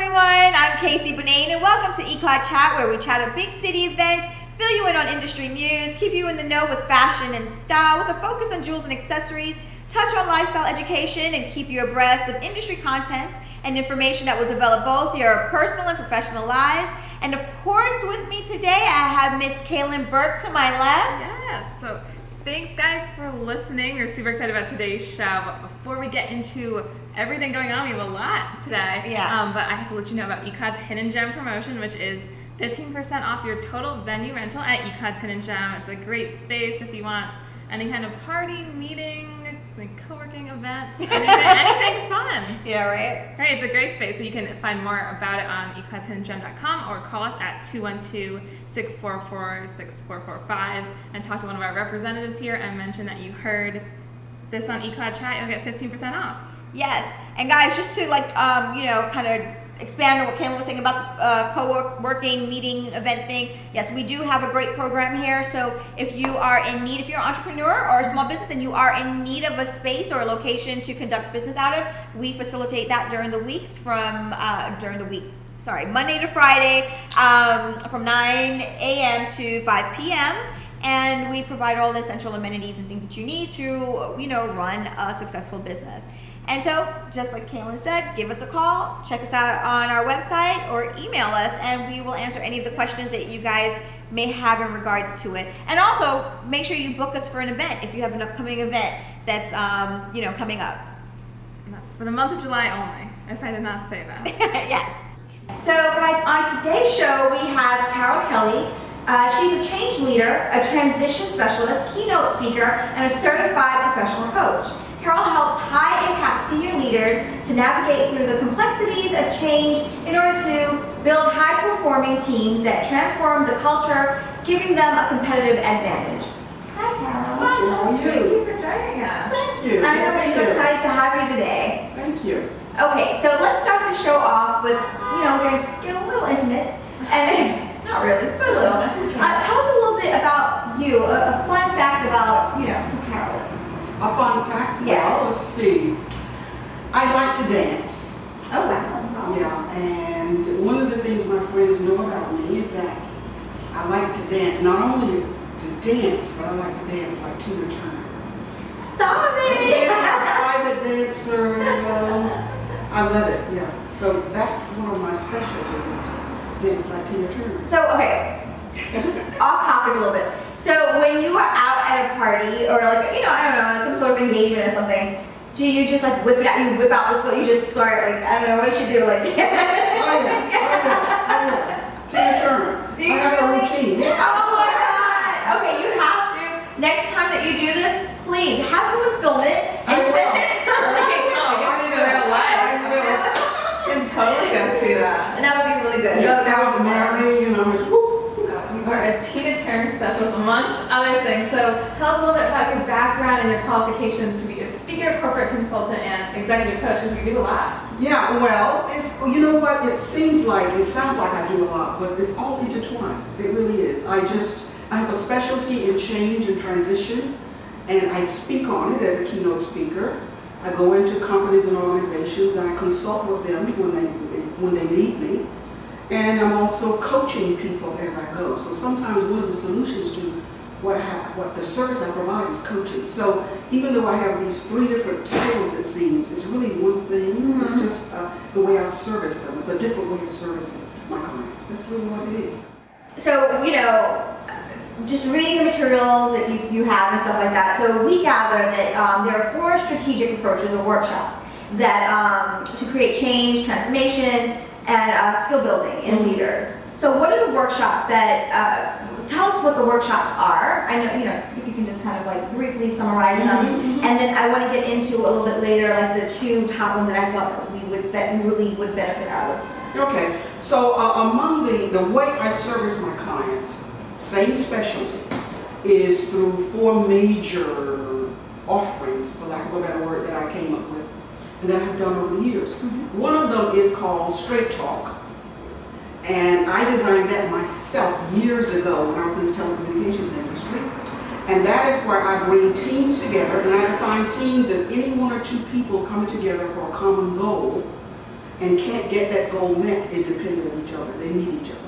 everyone, I'm KC and welcome to Y-Clad Chat, where we chat at big city events, fill you in on industry news, keep you in the know with fashion and style, with a focus on jewels and accessories, touch on lifestyle education, and keep you abreast of industry content and information that will develop both your personal and professional lives. And of course, with me today, I have Miss Cailin Burke to my left. Yes, so thanks guys for listening. We're super excited about today's show, but before we get into everything going on, we have a lot today. Yeah. But I have to let you know about Y-Clad's Hidden Gem promotion, which is 15% off your total venue rental at Y-Clad's Hidden Gem. It's a great space if you want any kind of party, meeting, like co-working event, anything fun. Yeah, right? Right, it's a great space, so you can find more about it on ycladshiddengem.com or call us at 212-644-6445 and talk to one of our representatives here and mention that you heard this on Y-Clad Chat. You'll get 15% off. Yes, and guys, just to kind of expand on what Cailin was saying about the co-working meeting event thing. Yes, we do have a great program here. So if you are in need, if you're an entrepreneur or a small business and you are in need of a space or a location to conduct business out of, we facilitate that during the weeks Monday to Friday, from 9 a.m. to 5 p.m. And we provide all the essential amenities and things that you need to, run a successful business. And so, just like Cailin said, give us a call, check us out on our website, or email us, and we will answer any of the questions that you guys may have in regards to it. And also, make sure you book us for an event if you have an upcoming event that's, coming up. And that's for the month of July only, if I did not say that. Yes. So, guys, on today's show, we have Carol Kelly. She's a change leader, a transition specialist, keynote speaker, and a certified professional coach. Carol helps high-impact senior leaders to navigate through the complexities of change in order to build high-performing teams that transform the culture, giving them a competitive advantage. Hi, Carol. How are you? Thank you for joining us. Thank you. I know we're so excited to have you today. Thank you. Okay, so let's start the show off with, we're going to get a little intimate, and not really, but a little. Tell us a little bit about you, a fun fact about, who Carol is. A fun fact? Yeah. Well, let's see. I like to dance. Oh, wow. Awesome. Yeah, and one of the things my friends know about me is that I like to dance. Not only to dance, but I like to dance like Tina Turner. Stop it! Yeah, private dancer, I love it, yeah. So that's one of my specialties, is to dance like Tina Turner. So, okay, just off topic a little bit. So when you are out at a party or I don't know, some sort of engagement or something, do you just whip it out? You whip out the skill, you just start I don't know, what does she do? Oh yeah. Tina Turner. Do you I have a routine. Yeah. Oh my God. Okay, you have to, next time that you do this, please have someone film it and send it to I'm totally gonna see that. And that would be really good. Yeah, that would marry, just whoop. You are a Tina Turner specialist, amongst other things. So tell us a little bit about your background and your qualifications to be a speaker, corporate consultant, and executive coach, because you do a lot. Yeah, well, it sounds like I do a lot, but it's all intertwined. It really is. I have a specialty in change and transition, and I speak on it as a keynote speaker. I go into companies and organizations and I consult with them when they need me. And I'm also coaching people as I go. So sometimes one of the solutions to what the service I provide is coaching. So even though I have these 3 different titles, it seems, it's really one thing. Mm-hmm. It's just the way I service them. It's a different way of servicing my clients. That's really what it is. So, just reading the materials that you have and stuff like that. So we gather that there are 4 strategic approaches or workshops that to create change, transformation, and skill building in leaders. So what are the workshops that, tell us what the workshops are. I know, if you can just kind of briefly summarize them. Mm-hmm. And then I want to get into a little bit later, the 2 top ones that I thought that really would benefit our listeners. Okay, so among the way I service my clients, same specialty, is through 4 major offerings, for lack of a better word, that I came up with and that I've done over the years. Mm-hmm. One of them is called Straight Talk, and I designed that myself years ago when I was in the telecommunications industry. And that is where I bring teams together, and I define teams as any 1 or 2 people coming together for a common goal and can't get that goal met independent of each other. They need each other.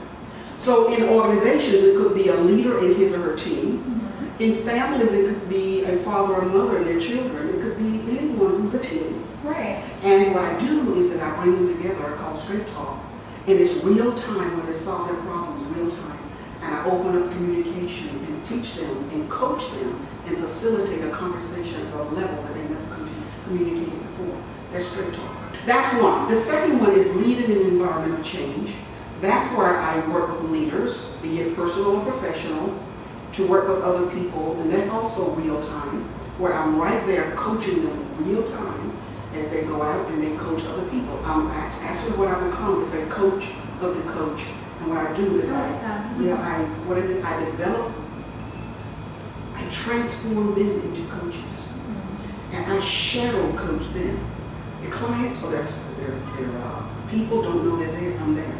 So in organizations, it could be a leader in his or her team. In families, it could be a father or mother and their children. It could be anyone who's a team. Right. And what I do is that I bring them together, I call Straight Talk, and it's real time when they solve their problems, real time. And I open up communication and teach them and coach them and facilitate a conversation at a level that they never communicated before. That's Straight Talk. That's one. The second one is leading an environment of change. That's where I work with leaders, be it personal or professional, to work with other people, and that's also real time, where I'm right there coaching them real time as they go out and they coach other people. Actually what I become is a coach of the coach, and what I do is I develop, I transform them into coaches, and I shadow coach them. The clients or their people don't know that I'm there.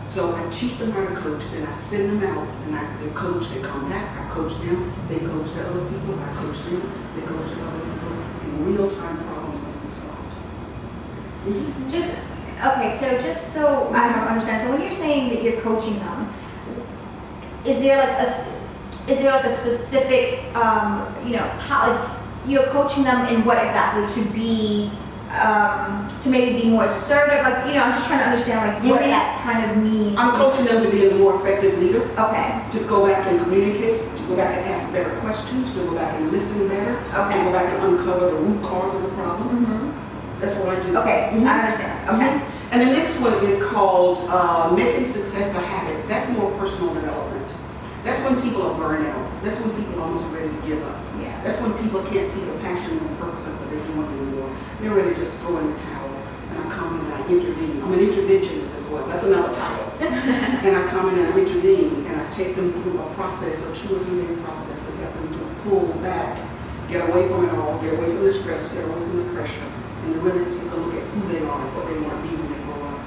So I teach them how to coach, then I send them out, and they coach, they come back, I coach them, they coach the other people, I coach them, they coach the other people, and real-time problems are being solved. Just so I understand, so when you're saying that you're coaching them, is there like a specific, you're coaching them in what exactly to be, to maybe be more assertive, I'm just trying to understand what that kind of means. I'm coaching them to be a more effective leader. Okay. To go back and communicate, to go back and ask better questions, to go back and listen better, to go back and uncover the root cause of the problem. That's what I do. Okay, I understand. Okay. And the next one is called making success a habit. That's more personal development. That's when people are burned out. That's when people are almost ready to give up. Yeah. That's when people can't see the passion and the purpose of what they're doing anymore. They're ready to just throw in the towel. And I come in and I intervene. I'm an interventionist as well. That's another title. And I come in and I intervene and I take them through a process, a 2 or 3 day process, and help them to pull back, get away from it all, get away from the stress, get away from the pressure, and to really take a look at who they are and what they want to be when they grow up.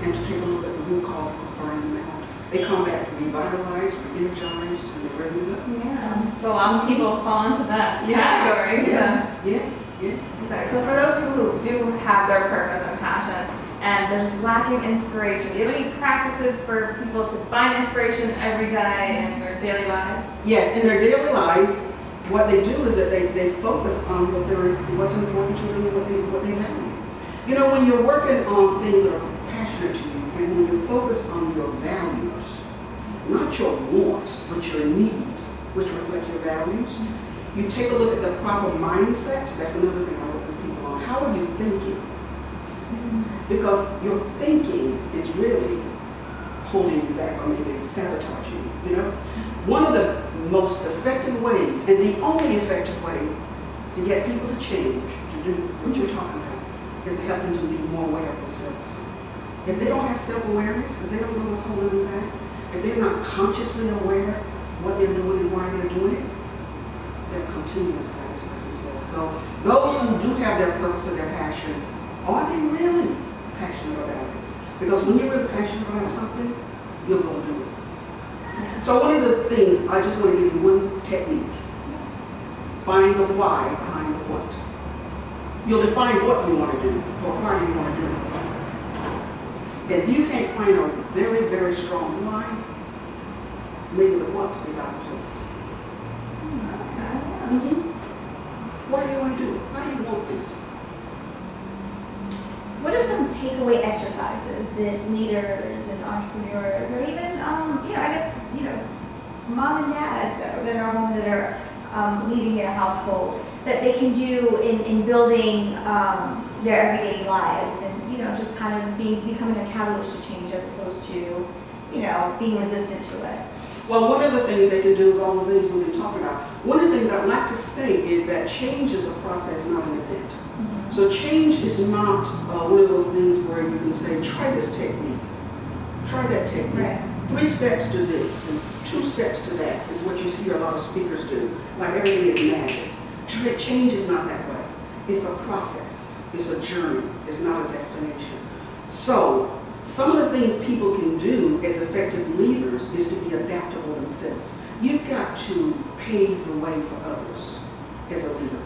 And to take a look at the root cause of what's burning them out. They come back revitalized, re-energized, and they're ready to go. Yeah. So a lot of people fall into that category. Yes. Exactly. So for those people who do have their purpose and passion and they're just lacking inspiration, do you have any practices for people to find inspiration every day in their daily lives? Yes, in their daily lives, what they do is that they focus on what's important to them and what they value. When you're working on things that are passionate to you, and when you focus on your values, not your wants, but your needs, which reflect your values, you take a look at the proper mindset. That's another thing I work with people on. How are you thinking? Because your thinking is really holding you back or maybe sabotaging you. One of the most effective ways, and the only effective way to get people to change, to do what you're talking about, is to help them to be more aware of themselves. If they don't have self-awareness, if they don't know what's holding them back, if they're not consciously aware of what they're doing and why they're doing it, they'll continue to sabotage themselves. So those who do have their purpose or their passion, are they really passionate about it? Because when you're really passionate about something, you'll go do it. So one of the things, I just want to give you one technique. Find the why behind the what. You'll define what you want to do, or why do you want to do it. If you can't find a very, very strong why, maybe the what is out of place. Why do you want to do it? Why do you want this? What are some takeaway exercises that leaders and entrepreneurs, or even, mom and dads that are home that are leading their household, that they can do in building their everyday lives and, just kind of becoming a catalyst to change as opposed to, being resistant to it? Well, one of the things they can do is all the things we've been talking about. One of the things I'd like to say is that change is a process, not an event. So change is not one of those things where you can say, try this technique, try that technique. Right. 3 steps to this and 2 steps to that is what you see a lot of speakers do. Like everything is magic. Change is not that way. It's a process. It's a journey. It's not a destination. So some of the things people can do as effective leaders is to be adaptable themselves. You've got to pave the way for others as a leader.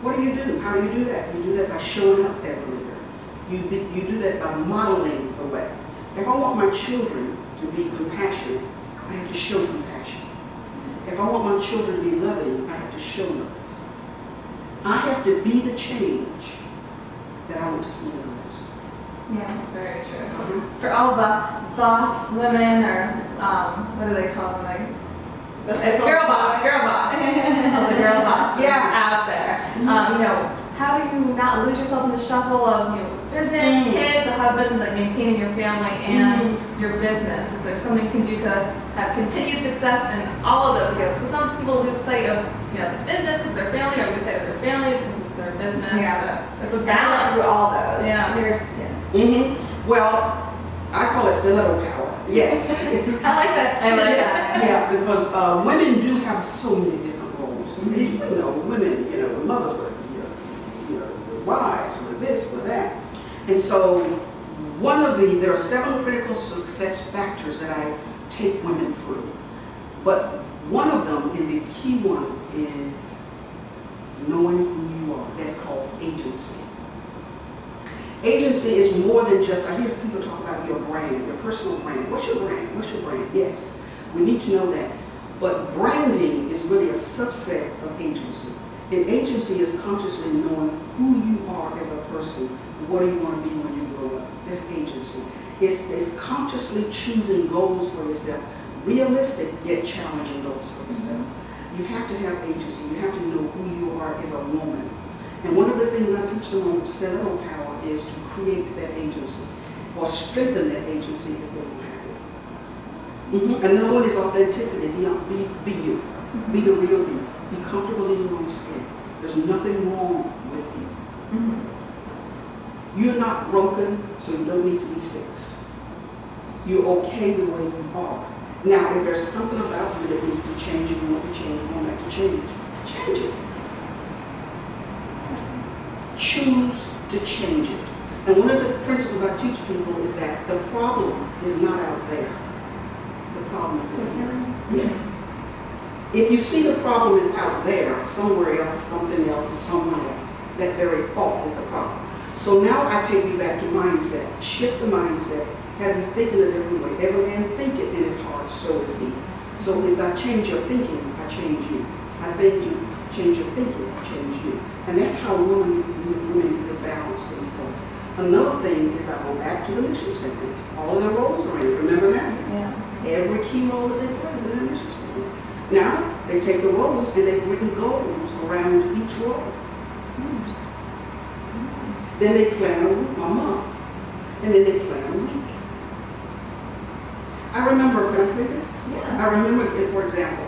What do? How do you do that? You do that by showing up as a leader. You do that by modeling the way. If I want my children to be compassionate, I have to show compassion. If I want my children to be loving, I have to show love. I have to be the change that I want to see in others. Yeah, that's very true. So for all the boss women, or what do they call them? Like, it's girl boss. All the girl bosses out there. You know, how do you not lose yourself in the shuffle of, you know, business, kids, a husband, like maintaining your family and your business? Is there something you can do to have continued success in all of those fields? Because some people lose sight of, you know, the business is their family, or lose sight of their family because of their business. Yeah. So it's a And I went through balance. all those. Yeah. Well, I call it stiletto power. Yes. I like that too. I like that. Yeah, because women do have so many different roles. You know, women, you know, mothers, but you know, wives, with this, with that. And so there are 7 critical success factors that I take women through. But one of them, and the key one, is knowing who you are. That's called agency. Agency is more than just, I hear people talk about your brand, your personal brand. What's your brand? What's your brand? Yes, we need to know that. But branding is really a subset of agency. And agency is consciously knowing who you are as a person. What do you want to be when you grow up? That's agency. It's consciously choosing goals for yourself, realistic yet challenging goals for yourself. You have to have agency. You have to know who you are as a woman. And one of the things I teach them on stiletto power is to create that agency or strengthen that agency if they don't have it. Another one is authenticity. Be you. Be the real you. Be comfortable in your own skin. There's nothing wrong with you. You're not broken, so you don't need to be fixed. You're okay the way you are. Now, if there's something about you that needs to be changed, you want to change, you want that to change it. Choose to change it. And one of the principles I teach people is that the problem is not out there. The problem is in here. Yes. If you see the problem is out there, somewhere else, something else, or someone else, that very fault is the problem. So now I take you back to mindset. Shift the mindset. Have you thinking a different way. As a man thinketh in his heart, so is he. So as I change your thinking, I change you. I think you change your thinking, I change you. And that's how women need to balance themselves. Another thing is I go back to the mission statement. All their roles are in it. Remember that? Yeah. Every key role that they play is in their mission statement. Now, they take the roles and they've written goals around each role. Then they plan a month. And then they plan a week. I remember, can I say this? Yeah. I remember, for example,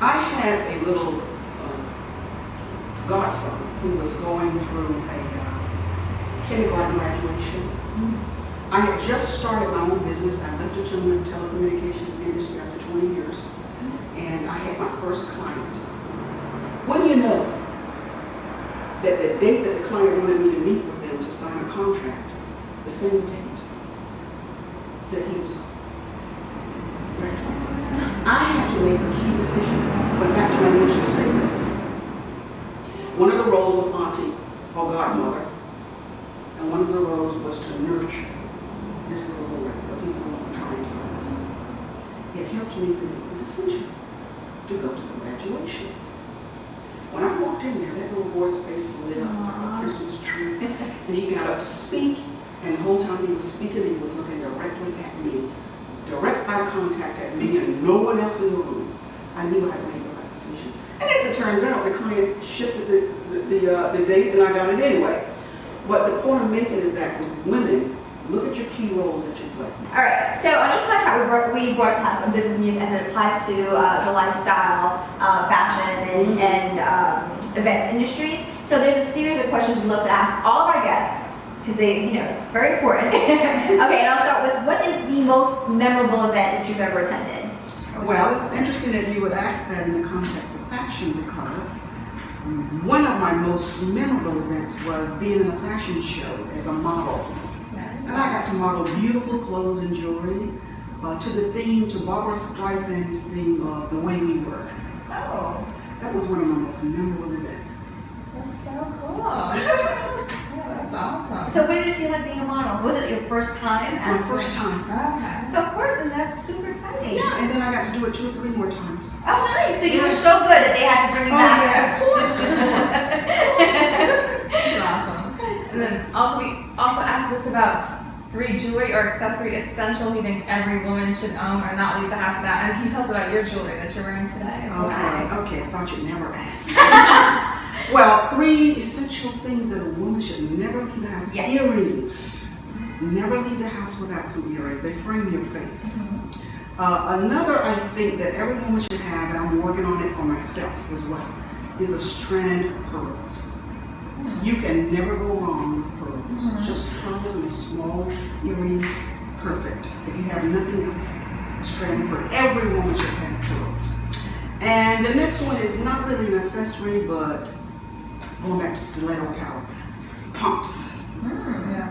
I had a little godson who was going through a kindergarten graduation. I had just started my own business. I left the telecommunications industry after 20 years. And I had my first client. Wouldn't you know that the date that the client wanted me to meet with them to sign a contract, the same date that he was graduating. I had to make a key decision. Went back to my mission statement. One of the roles was auntie or godmother, and one of the roles was to nurture this little boy because he was going through trying times. It helped me to make the decision to go to the graduation. When I walked in there, that little boy's face lit up like a Christmas tree, and he got up to speak, and the whole time he was speaking, he was looking directly at me, direct eye contact at me, and no one else in the room. I knew I had made the right decision. And as it turns out, the client shifted the date, and I got it anyway. But the point I'm making is that with women, look at your key roles that you play. All right, so on Y-Clad Chat, we broadcast on business news as it applies to the lifestyle, fashion, and events industries. So there's a series of questions we love to ask all of our guests because it's very important. Okay, and I'll start with, what is the most memorable event that you've ever attended? Well, it's interesting that you would ask that in the context of fashion because one of my most memorable events was being in a fashion show as a model. And I got to model beautiful clothes and jewelry to the theme, to Barbara Streisand's theme of The Way We Were. Oh, That was one of my most memorable events. that's so cool. that's awesome. So what did it feel like being a model? Was it your first time? My first time. Okay. So of course, then that's super exciting. Yeah, and then I got to do it 2 or 3 more times. Oh, nice. So you were so good that they had to bring you back. Of course, of course. That's awesome. And then also we also asked this about 3 jewelry or accessory essentials you think every woman should own or not leave the house without. And can you tell us about your jewelry that you're wearing today? Okay, I thought you'd never ask. Well, 3 essential things that a woman should never leave the house. Yes. Earrings. Never leave the house without some earrings. They frame your face. Another I think that every woman should have, and I'm working on it for myself as well, is a strand of pearls. You can never go wrong with pearls. Just pearls and a small earrings, perfect. If you have nothing else, a strand of pearls. Every woman should have pearls. And the next one is not really an accessory, but going back to stiletto power, pumps. Yeah.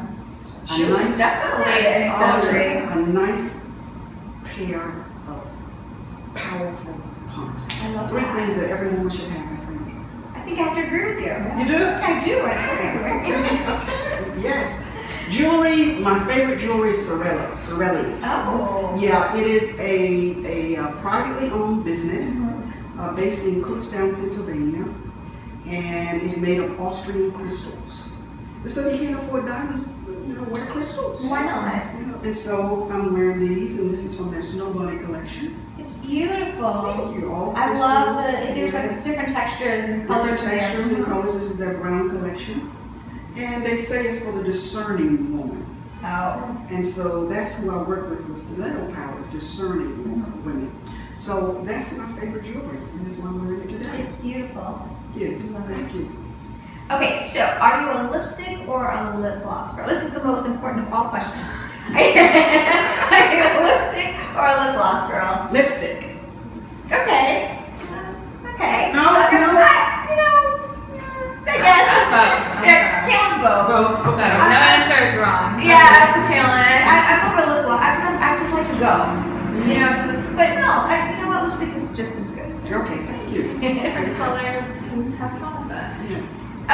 Shoes, definitely an accessory. A nice pair of powerful pumps. I love 3 that. things that every woman should have, I think. I think I have to agree with you. You do? I do. I Yes. Jewelry, my favorite jewelry is Sorelli. Oh. Yeah, it is a privately owned business based in Kutztown, Pennsylvania, and it's made of Austrian crystals. So if you can't afford diamonds, wear crystals. Why not? And so I'm wearing these, and this is from their Snow Bunny collection. It's beautiful. Thank you. All I crystals. love there's like Yes. different textures and Different colors in there. textures and Mhm. colors. This is their brown collection. And they say it's for the discerning woman. Oh. And so that's who I work with stiletto powers, discerning women. So that's my favorite jewelry, and that's why I'm wearing it today. It's beautiful. Thank you. Love it. Thank you. Okay, so are you a lipstick or a lip gloss girl? This is the most important of all questions. Are you a lipstick or a lip gloss girl? Lipstick. Okay. Okay. No. I guess. Both. Yeah, Kailin's both. Both. So, no answer is wrong. Yeah, for Cailin. I'm over lip gloss because I just like to go. But no, you know what? Lipstick is just as good. So. Okay, thank you. Different colors can have fun with it. Yes.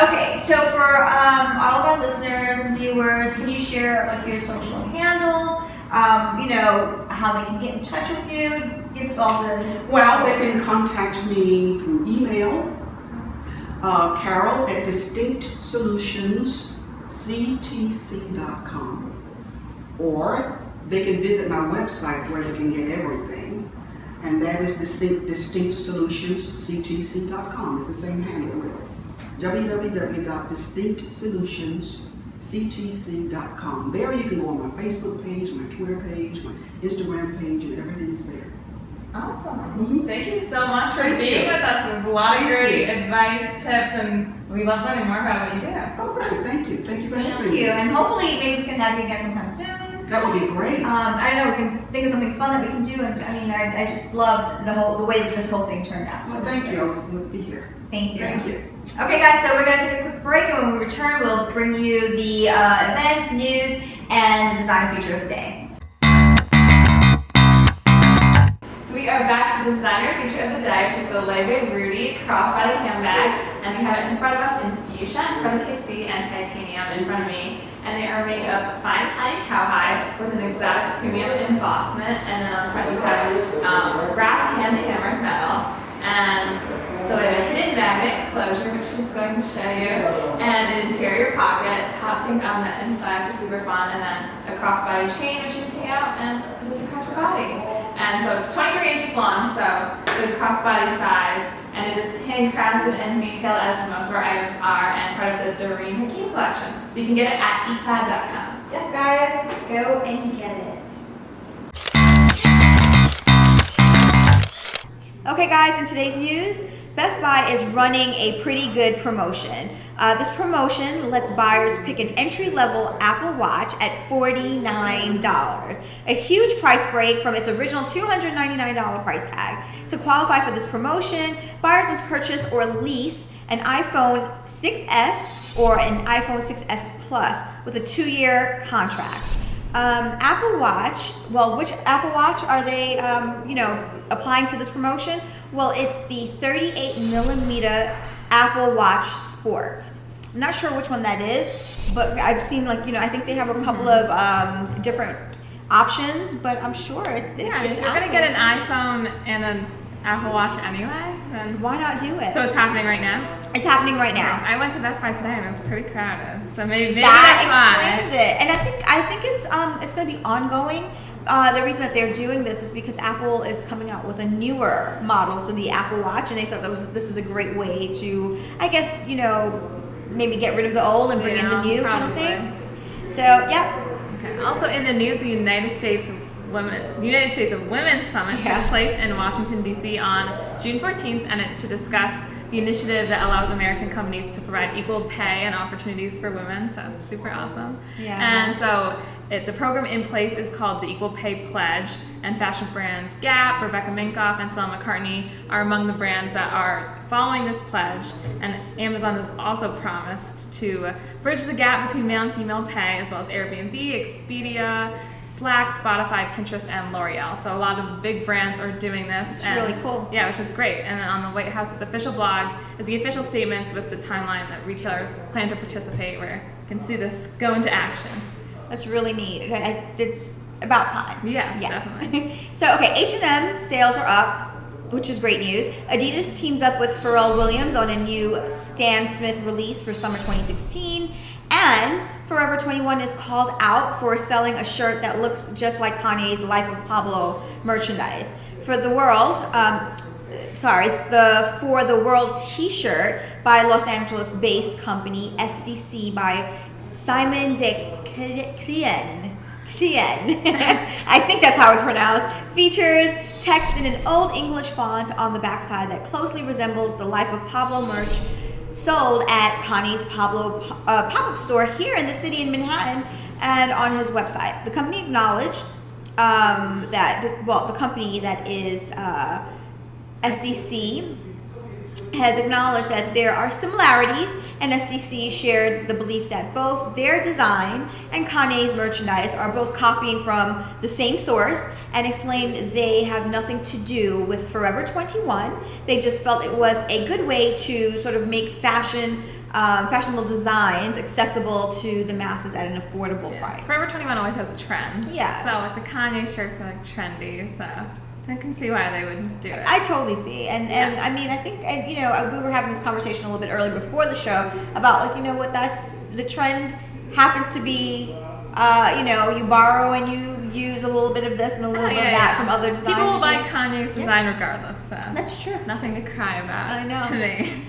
Okay, so for all of our listeners and viewers, can you share like your social handles? How they can get in touch with you? Give us all the. Well, they can contact me through email, Carol at distinctsolutionsctc.com, or they can visit my website where they can get everything, and that is distinctsolutionsctc.com. It's the same handle, really. www.distinctsolutionsctc.com. There you can go on my Facebook page, my Twitter page, my Instagram page, and everything's there. Awesome. Thank you so much for Thank being you. with us. It was a lot of Thank great you. advice, tips, and we love learning more about what you do. All right, thank you. Thank you for having Thank me. you, and hopefully maybe we can have you again sometime soon. That would be great. I don't know, we can think of something fun that we can do, and I just love the way that this whole thing turned out. Well, thank you. I was glad to be here. Thank you. Thank you. Okay, guys, so we're going to take a quick break, and when we return, we'll bring you the events, news, and the design feature of the day. So we are back with the designer feature of the day, which is the Beiruti Crossbody Handbag, and we have it in front of us in fuchsia, in front of KC, and titanium in front of me. And they are made of fine Italian cowhide with an exotic premium embossment, and then on the front you have brass hand-hammered metal. And so they have a hidden magnet closure, which she's going to show you, and an interior pocket, hot pink on the inside, just super fun, and then a crossbody chain, which you can take out and put it across your body. And so it's 23 inches long, so good crossbody size, and it is handcrafted and detailed as most of our items are, and part of the Doreen Hakeem collection. So you can get it at Y-Clad.com. Yes, guys, go and get it. Okay, guys, in today's news, Best Buy is running a pretty good promotion. This promotion lets buyers pick an entry-level Apple Watch at $49, a huge price break from its original $299 price tag. To qualify for this promotion, buyers must purchase or lease an iPhone 6S or an iPhone 6S Plus with a 2-year contract. Apple Watch, well, which Apple Watch are they, applying to this promotion? Well, it's the 38mm Apple Watch Sport. I'm not sure which one that is, but I've seen like, I think they have a couple of different options, but I'm sure if you're gonna get an iPhone and an Apple Watch anyway, then why not do it? So it's happening right now? It's happening right now. Yes, I went to Best Buy today and it was pretty crowded. So maybe that that's explains it. And I think it's going to be ongoing. The reason that they're doing this is because Apple is coming out with a newer model to the Apple Watch, and they thought this is a great way to, I guess, maybe get rid of the old and bring in the new kind of thing. So yeah. Okay. Also in the news, the United States of Women Summit took place in Washington, D.C. on June 14th, and it's to discuss the initiative that allows American companies to provide equal pay and opportunities for women. So super awesome. Yeah. And so the program in place is called the Equal Pay Pledge, and fashion brands Gap, Rebecca Minkoff, and Stella McCartney are among the brands that are following this pledge. And Amazon has also promised to bridge the gap between male and female pay, as well as Airbnb, Expedia, Slack, Spotify, Pinterest, and L'Oreal. So a lot of big brands are doing this. It's really cool. Yeah, which is great. And then on the White House's official blog is the official statements with the timeline that retailers plan to participate, where you can see this go into action. That's really neat. It's about time. Yes, definitely. So, okay, H&M's sales are up, which is great news. Adidas teams up with Pharrell Williams on a new Stan Smith release for summer 2016. And Forever 21 is called out for selling a shirt that looks just like Kanye's Life of Pablo merchandise. For the World t-shirt by Los Angeles-based company SDC by Simon de Cailin. I think that's how it's pronounced. Features text in an Old English font on the backside that closely resembles the Life of Pablo merch sold at Kanye's Pablo pop-up store here in the city in Manhattan and on his website. The company acknowledged the company that is SDC has acknowledged that there are similarities, and SDC shared the belief that both their design and Kanye's merchandise are both copying from the same source, and explained they have nothing to do with Forever 21. They just felt it was a good way to sort of make fashionable designs accessible to the masses at an affordable price. Forever 21 always has trends. Yeah. So like the Kanye shirts are like trendy, so I can see why they would do it. I totally see. And I mean, I think, we were having this conversation a little bit earlier before the show about that's the trend happens to be, you borrow and you use a little bit of this and a little bit of that from other designers. People will buy Kanye's design regardless, so. That's true. Nothing to cry about. I know. To me.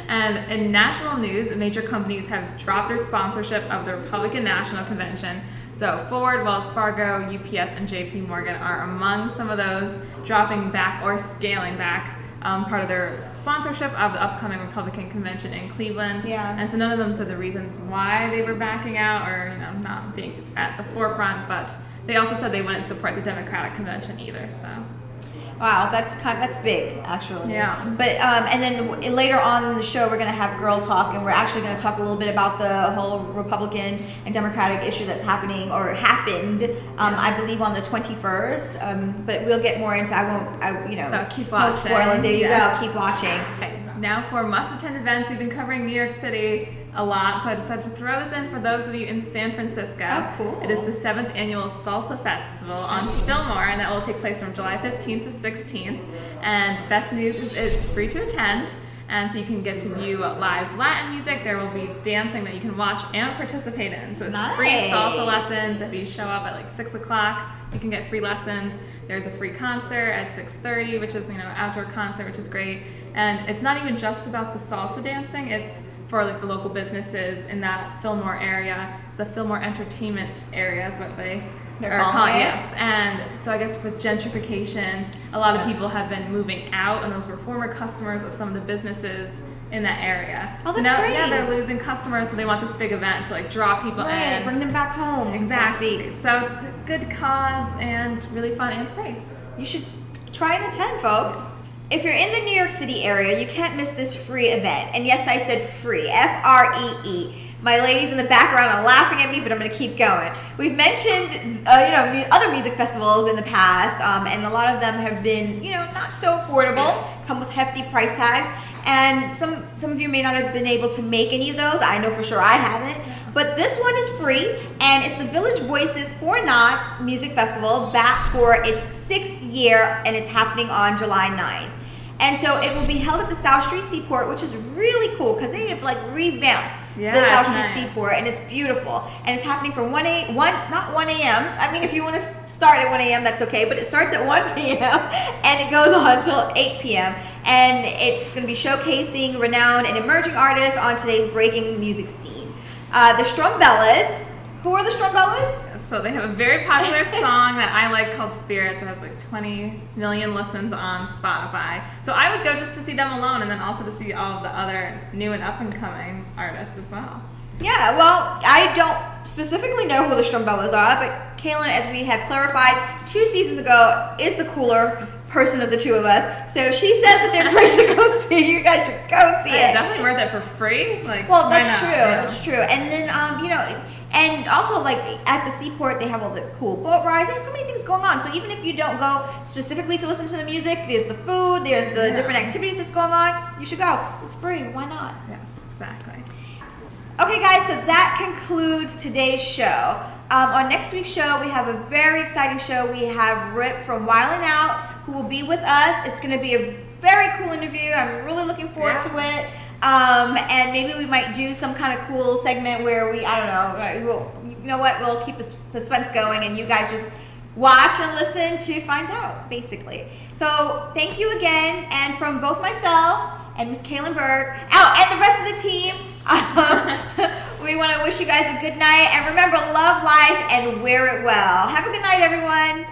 And in national news, major companies have dropped their sponsorship of the Republican National Convention. So Ford, Wells Fargo, UPS, and JP Morgan are among some of those dropping back or scaling back part of their sponsorship of the upcoming Republican convention in Cleveland. Yeah. And so none of them said the reasons why they were backing out or not being at the forefront, but they also said they wouldn't support the Democratic convention either. So. Wow, that's big, actually. Yeah. But and then later on in the show, we're gonna have GirlTalk, and we're actually gonna talk a little bit about the whole Republican and Democratic issue that's happened. I believe on the 21st. But we'll get more into. So keep watching. No spoiler. There you go. Keep watching. Okay. Now for must-attend events, we've been covering New York City a lot, so I decided to throw this in for those of you in San Francisco. Oh, cool. It is the 7th annual Salsa Festival on Fillmore, and that will take place from July 15th to 16th. And best news is it's free to attend, and so you can get to view live Latin music. There will be dancing that you can watch and participate in. So it's free salsa lessons. If you show up at like 6 o'clock, you can get free lessons. There's a free concert at 6:30, which is outdoor concert, which is great. And it's not even just about the salsa dancing. It's for like the local businesses in that Fillmore area. The Fillmore Entertainment area is what they're calling it. Yes. And so I guess with gentrification, a lot of people have been moving out, and those were former customers of some of the businesses in that area. Oh, that's so now, great. Yeah, they're losing customers, so they want this big event to like draw people in. Bring them back home. Exactly. So to speak. So it's a good cause and really fun and free. You should try and attend, folks. If you're in the New York City area, you can't miss this free event. And yes, I said free, F-R-E-E. My ladies in the background are laughing at me, but I'm going to keep going. We've mentioned, other music festivals in the past, and a lot of them have been, not so affordable, come with hefty price tags. And some of you may not have been able to make any of those. I know for sure I haven't. But this one is free, and it's the Village Voices 4 Knots Music Festival, back for its 6th year, and it's happening on July 9th. And so it will be held at the South Street Seaport, which is really cool because they have like revamped the South Street Seaport, and it's beautiful. And it's happening from not 1 a.m. I mean, if you want to start at 1 a.m., that's okay, but it starts at 1 p.m. and it goes on until 8 p.m. And it's going to be showcasing renowned and emerging artists on today's breaking music scene. The Strumbellas. Who are the Strumbellas? So they have a very popular song that I like called Spirits. It has like 20 million listens on Spotify. So I would go just to see them alone, and then also to see all of the other new and up-and-coming artists as well. Yeah, well, I don't specifically know who the Strumbellas are, but Cailin, as we have clarified 2 seasons ago, is the cooler person of the two of us. So she says that they're great to go see. You guys should go see it. Definitely worth it for free. Like, well, that's true. Yeah. That's true. And then, and also like at the seaport, they have all the cool boat rides. There's so many things going on. So even if you don't go specifically to listen to the music, there's the food, there's the different activities that's going on. You should go. It's free. Why not? Yes, exactly. Okay, guys, so that concludes today's show. On next week's show, we have a very exciting show. We have Rip from Wildin' Out, who will be with us. It's going to be a very cool interview. I'm really looking forward to it. And maybe we might do some kind of cool segment where we'll keep the suspense going, and you guys just watch and listen to find out, basically. So thank you again, and from both myself and Miss Cailin Burke, and the rest of the team, we want to wish you guys a good night, and remember, love life and wear it well. Have a good night, everyone.